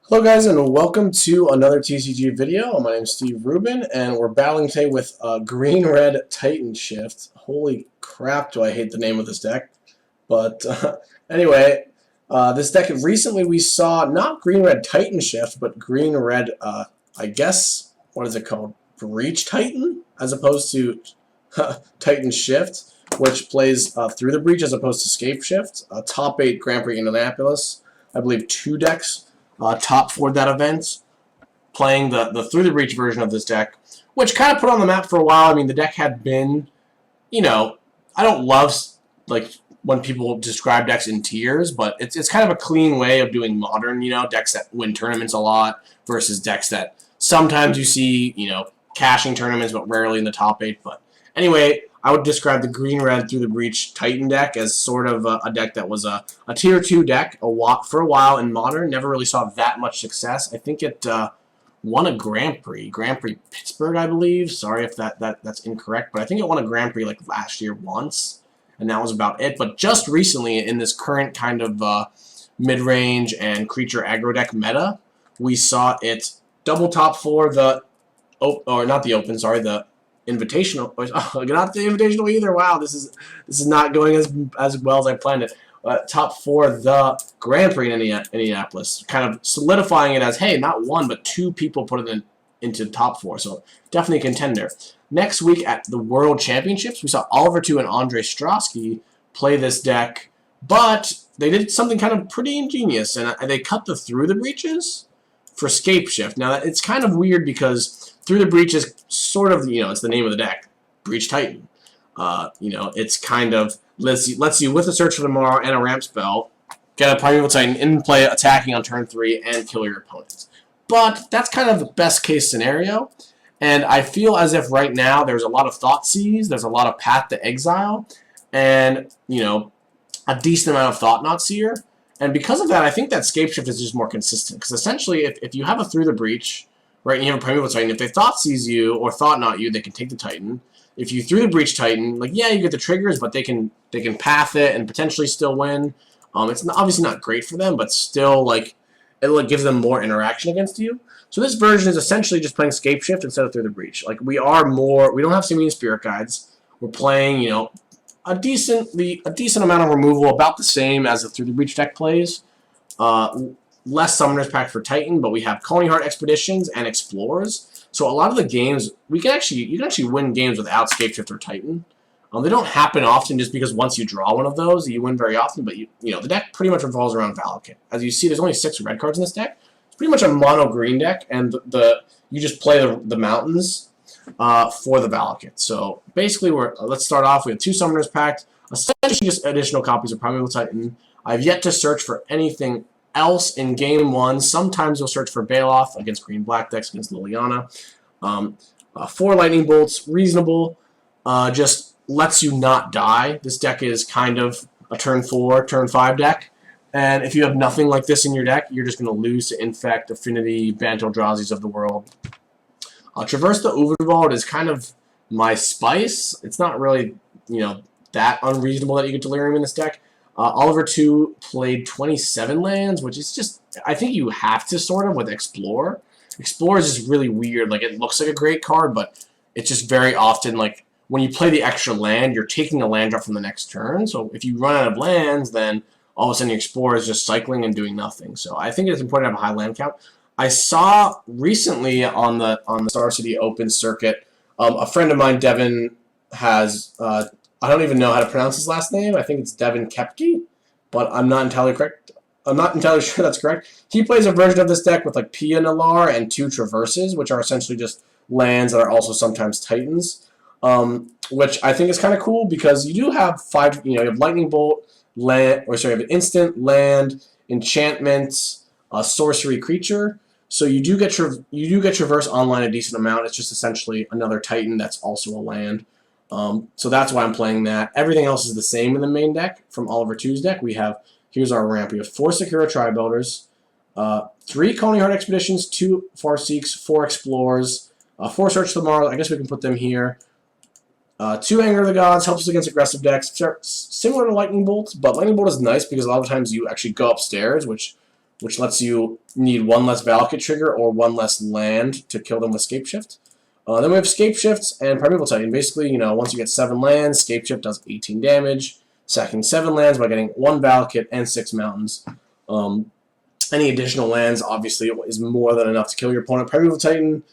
Hello guys, and welcome to another TCG video. My name is Steve Rubin, and we're battling today with green-red TitanShift. Holy crap, do I hate the name of this deck. But anyway, this deck, recently we saw not green-red TitanShift, but green-red, I guess, what is it called? Breach Titan? As opposed to TitanShift, which plays through the breach as opposed to Scape Shift. Top 8 Grand Prix Indianapolis. I believe 2 decks. Top 4 that event, playing the Through the Breach version of this deck, which kind of put on the map for a while. I mean, the deck had been, I don't love like when people describe decks in tiers, but it's kind of a clean way of doing modern, decks that win tournaments a lot versus decks that sometimes you see, cashing tournaments, but rarely in the top 8. But anyway, I would describe the green-red Through the Breach Titan deck as sort of a deck that was a tier 2 deck for a while in Modern. Never really saw that much success. I think it won a Grand Prix Pittsburgh, I believe. Sorry if that's incorrect, but I think it won a Grand Prix like last year once, and that was about it. But just recently, in this current kind of mid-range and creature aggro deck meta, we saw it double top 4 the Invitational. Oh, not the Invitational either. Wow, this is not going as well as I planned it. Top 4 the Grand Prix in Indianapolis, kind of solidifying it as, hey, not one but 2 people put it into top 4. So definitely a contender. Next week at the World Championships, we saw Oliver 2 and Andre Strosky play this deck, but they did something kind of pretty ingenious, and they cut the Through the Breaches for Scape Shift. Now, it's kind of weird because Through the Breach is sort of, it's the name of the deck, Breach Titan. It's kind of lets you, with a Search for Tomorrow and a ramp spell, get a Primeval Titan in play, attacking on turn 3 and kill your opponents. But that's kind of the best case scenario, and I feel as if right now there's a lot of Thoughtseize, there's a lot of Path to Exile, and, a decent amount of Thought-Knot Seer. And because of that, I think that Scape Shift is just more consistent. Because essentially, if you have a Through the Breach, right, and you have a Primeval Titan, if they Thoughtseize you or Thought-Knot you, they can take the Titan. If you Through the Breach Titan, like, yeah, you get the triggers, but they can path it and potentially still win. It's obviously not great for them, but still, like, it gives them more interaction against you. So this version is essentially just playing Scape Shift instead of Through the Breach. Like, we don't have Simian Spirit Guides. We're playing, a decent amount of removal, about the same as the Through the Breach deck plays. Less Summoner's Pact for Titan, but we have Coney Heart Expeditions and Explorers. So a lot of the games, you can actually win games without Scape Shift or Titan. They don't happen often just because once you draw one of those, you win very often, but the deck pretty much revolves around Valakut. As you see, there's only 6 red cards in this deck. It's pretty much a mono-green deck, and you just play the mountains for the Valakut. So basically, let's start off. We have 2 Summoner's Pact, essentially just additional copies of Primeval Titan. I've yet to search for anything else in game 1. Sometimes you'll search for Baloth against green-black decks, against Liliana. 4 Lightning Bolts, reasonable. Just lets you not die. This deck is kind of a turn 4, turn 5 deck. And if you have nothing like this in your deck, you're just going to lose to Infect, Affinity, Banto Eldrazi's of the world. Traverse the Overlord is kind of my spice. It's not really, that unreasonable that you get Delirium in this deck. Oliver 2 played 27 lands, which is just, I think you have to sort of with Explore. Explore is just really weird. Like, it looks like a great card, but it's just very often, like, when you play the extra land, you're taking a land drop from the next turn. So if you run out of lands, then all of a sudden your Explorer is just cycling and doing nothing. So I think it's important to have a high land count. I saw recently on the Star City Open circuit, a friend of mine, Devin, has I don't even know how to pronounce his last name. I think it's Devin Kepke, but I'm not entirely correct. I'm not entirely sure that's correct. He plays a version of this deck with like Pia Nalar and 2 Traverses, which are essentially just lands that are also sometimes Titans, which I think is kind of cool because you do have 5. You have Lightning Bolt, land, you have instant, land, enchantment, sorcery, creature. So you do get Traverse online a decent amount. It's just essentially another Titan that's also a land. So that's why I'm playing that. Everything else is the same in the main deck. From Oliver 2's deck, here's our ramp. We have 4 Sakura Tri-Builders, 3 Coney Heart Expeditions, 2 Farseeks, 4 Explorers, 4 Search Tomorrow. I guess we can put them here. 2 Anger of the Gods, helps us against aggressive decks. Similar to Lightning Bolt, but Lightning Bolt is nice because a lot of times you actually go upstairs, which which lets you need one less Valakut trigger or one less land to kill them with Scapeshift. Then we have Scapeshift and Primeval Titan. Basically, you know, once you get 7 lands, Scapeshift does 18 damage, sacking 7 lands by getting 1 Valakut and 6 mountains. Any additional lands, obviously, is more than enough to kill your opponent. Primeval Titan,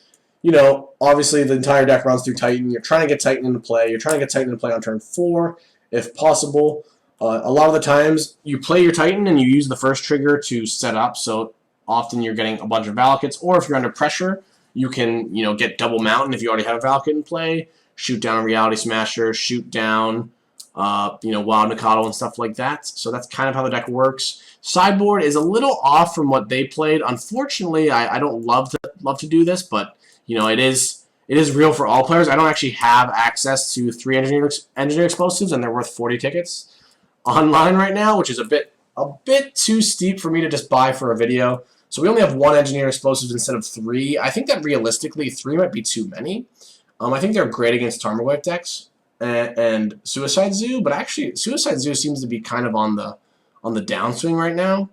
you know, obviously the entire deck runs through Titan. You're trying to get Titan into play. You're trying to get Titan into play on turn 4, if possible. A lot of the times, you play your Titan and you use the first trigger to set up, so often you're getting a bunch of Valakuts, or if you're under pressure, you can, you know, get double Mountain if you already have a Valakut in play, shoot down a Reality Smasher, shoot down, you know, Wild Mikado and stuff like that. So that's kind of how the deck works. Sideboard is a little off from what they played. Unfortunately, I don't love to do this, but you know, it is real for all players. I don't actually have access to 3 engineer explosives, and they're worth 40 tickets online right now, which is a bit too steep for me to just buy for a video. So we only have 1 engineer explosives instead of 3. I think that realistically 3 might be too many. I think they're great against Tarmogoyf decks and Suicide Zoo, but actually Suicide Zoo seems to be kind of on the downswing right now.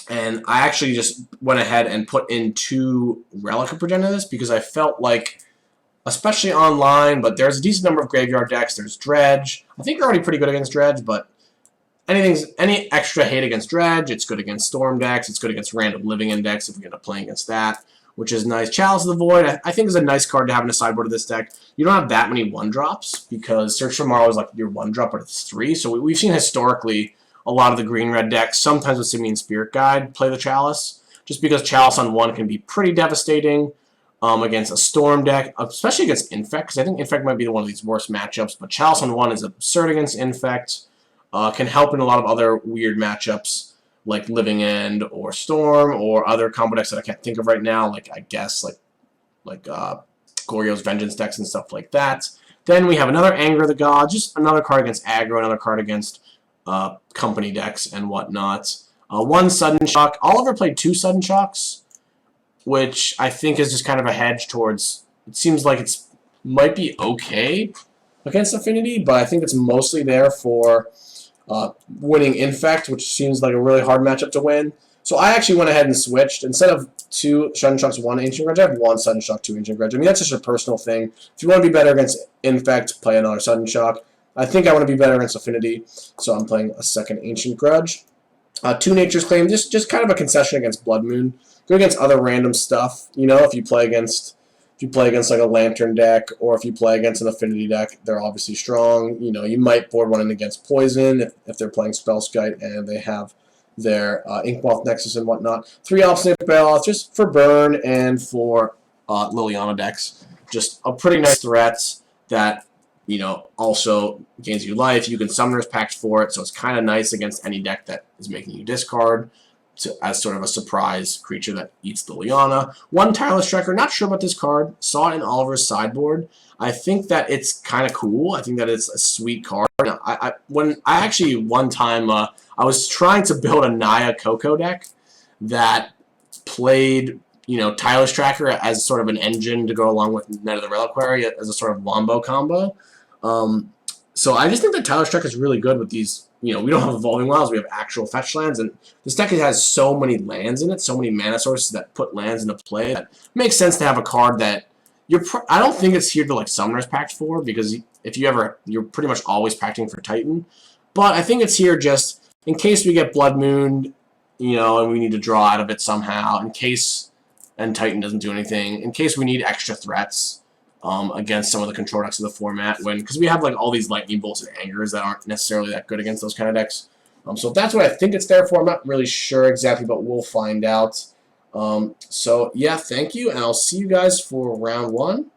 And I actually just went ahead and put in 2 Relic of Progenitus this because I felt like, especially online, but there's a decent number of graveyard decks. There's Dredge. I think you're already pretty good against Dredge, but any extra hate against Dredge, it's good against Storm decks. It's good against Random Living Index if we end up playing against that, which is nice. Chalice of the Void, I think is a nice card to have in a sideboard of this deck. You don't have that many 1-drops because Search for Tomorrow is like your 1-drop, but it's 3. So we've seen historically a lot of the green-red decks, sometimes with Simian Spirit Guide, play the Chalice, just because Chalice on 1 can be pretty devastating against a Storm deck, especially against Infect, because I think Infect might be one of these worst matchups, but Chalice on 1 is absurd against Infect, can help in a lot of other weird matchups, like Living End or Storm, or other combo decks that I can't think of right now, like, I guess, like Goryo's Vengeance decks and stuff like that. Then we have another Anger of the Gods, just another card against aggro, another card against company decks and whatnot. 1 Sudden Shock. Oliver played 2 Sudden Shocks, which I think is just kind of a hedge towards, it seems like it's might be okay against Affinity, but I think it's mostly there for winning Infect, which seems like a really hard matchup to win. So I actually went ahead and switched. Instead of 2 Sudden Shocks, 1 Ancient Grudge, I have 1 Sudden Shock, 2 Ancient Grudge. I mean, that's just a personal thing. If you want to be better against Infect, play another Sudden Shock. I think I want to be better against Affinity, so I'm playing a 2nd Ancient Grudge. 2 Nature's Claim, just kind of a concession against Blood Moon. Go against other random stuff, you know, if you play against like a Lantern deck, or if you play against an Affinity deck, they're obviously strong. You know, you might board one in against Poison if they're playing Spellskite and they have their Inkmoth Nexus and whatnot. 3 Obstinate Bailoff, just for burn and for Liliana decks. Just a pretty nice threat that, you know, also gains you life. You can Summoner's Pact for it, so it's kind of nice against any deck that is making you discard as sort of a surprise creature that eats the Liliana. 1 Tireless Striker, not sure about this card. Saw it in Oliver's sideboard. I think that it's kind of cool. I think that it's a sweet card. When I actually one time I was trying to build a Naya Coco deck that played, you know, Tireless Tracker as sort of an engine to go along with Night of the Reliquary as a sort of wombo combo. So I just think that Tireless Tracker is really good with these. You know, we don't have Evolving Wilds, we have actual fetch lands, and this deck has so many lands in it, so many mana sources that put lands into play, that makes sense to have a card that I don't think it's here to like Summoner's Pact for, because if you're pretty much always pacting for Titan, but I think it's here just in case we get Blood Moon, you know, and we need to draw out of it somehow, in case, and Titan doesn't do anything, in case we need extra threats against some of the control decks of the format, because we have like all these Lightning Bolts and Angers that aren't necessarily that good against those kind of decks. So that's what I think it's there for. I'm not really sure exactly, but we'll find out. So yeah, thank you, and I'll see you guys for round 1.